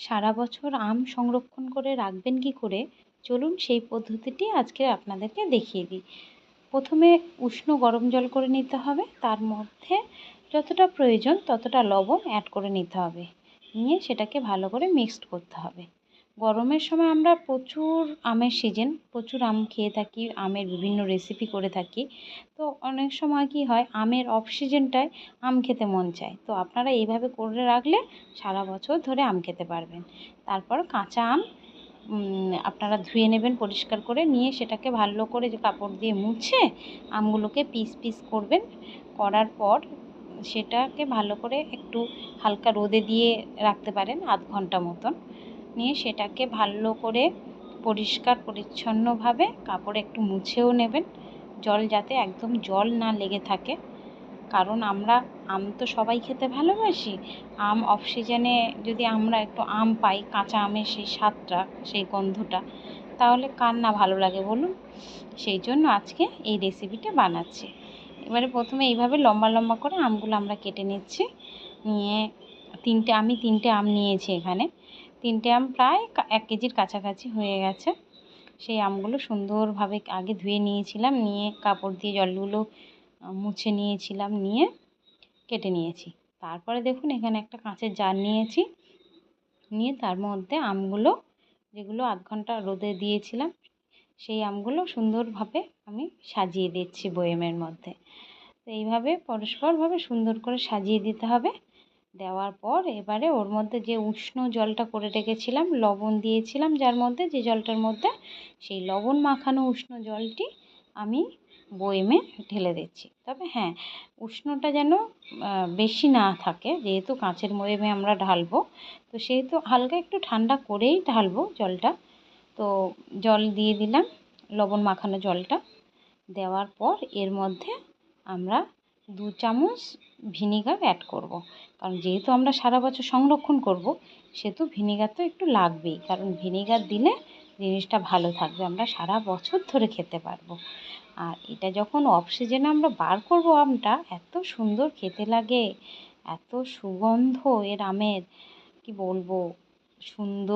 সারা বছর আম সংরক্ষণ করে রাখবেন কি করে, চলুন সেই পদ্ধতিটি আজকে আপনাদেরকে দেখিয়ে দিই। প্রথমে উষ্ণ গরম জল করে নিতে হবে, তার মধ্যে যতটা প্রয়োজন ততটা লবণ অ্যাড করে নিতে হবে, নিয়ে সেটাকে ভালো করে মিক্সড করতে হবে। গরমের সময় আমরা প্রচুর আমের সিজন, প্রচুর আম খেয়ে থাকি, আমের বিভিন্ন রেসিপি করে থাকি। তো অনেক সময় কি হয়, আমের অফ সিজনটায় আম খেতে মন চায়। তো আপনারা এইভাবে করে রাখলে সারা বছর ধরে আম খেতে পারবেন। তারপর কাঁচা আম আপনারা ধুয়ে নেবেন পরিষ্কার করে, নিয়ে সেটাকে ভালো করে যে কাপড় দিয়ে মুছে আমগুলোকে পিস পিস করবেন। করার পর সেটাকে ভালো করে একটু হালকা রোদে দিয়ে রাখতে পারেন আধ ঘন্টা মতন, নিয়ে সেটাকে ভালো করে পরিষ্কার পরিচ্ছন্নভাবে কাপড়ে একটু মুছেও নেবেন, জল যাতে একদম জল না লেগে থাকে। কারণ আমরা আম তো সবাই খেতে ভালোবাসি। আম অফ সিজনে যদি আমরা একটু আম পাই, কাঁচা আমের সেই স্বাদটা, সেই গন্ধটা, তাহলে কার না ভালো লাগে বলুন। সেই জন্য আজকে এই রেসিপিটা বানাচ্ছি। এবারে প্রথমে এইভাবে লম্বা লম্বা করে আমগুলো আমরা কেটে নিচ্ছি। নিয়ে আমি তিনটে আম নিয়েছি এখানে। তিনটে আম প্রায় 1 কেজির কাছাকাছি হয়ে গেছে। সেই আমগুলো সুন্দরভাবে আগে ধুয়ে নিয়েছিলাম, নিয়ে কাপড় দিয়ে জলগুলো মুছে নিয়েছিলাম, নিয়ে কেটে নিয়েছি। তারপরে দেখুন এখানে একটা কাঁচের জার নিয়েছি, নিয়ে তার মধ্যে আমগুলো যেগুলো আধ ঘন্টা রোদে দিয়েছিলাম, সেই আমগুলো সুন্দরভাবে আমি সাজিয়ে দিচ্ছি বয়েমের মধ্যে। তো এইভাবে পরস্পরভাবে সুন্দর করে সাজিয়ে দিতে হবে। দেওয়ার পর এবারে ওর মধ্যে যে উষ্ণ জলটা করে রেখেছিলাম, লবণ দিয়েছিলাম যার মধ্যে, যে জলটার মধ্যে, সেই লবণ মাখানো উষ্ণ জলটি আমি বয়েমে ঢেলে দিচ্ছি। তবে হ্যাঁ, উষ্ণটা যেন বেশি না থাকে, যেহেতু কাঁচের বয়েমে আমরা ঢালবো, তো সেহেতু হালকা একটু ঠান্ডা করেই ঢালবো জলটা। তো জল দিয়ে দিলাম, লবণ মাখানো জলটা দেওয়ার পর এর মধ্যে আমরা 2 চামচ ভিনিগার অ্যাড করব। কারণ যেহেতু আমরা সারা বছর সংরক্ষণ করব, সেহেতু ভিনিগার তো একটু লাগবেই। কারণ ভিনিগার দিলে জিনিসটা ভালো থাকবে, আমরা সারা বছর ধরে খেতে পারবো। আর এটা যখন অফ সিজনে আমরা বার করব আমটা, এত সুন্দর খেতে লাগে, এত সুগন্ধ এর আমের, কি বলবো, সুন্দর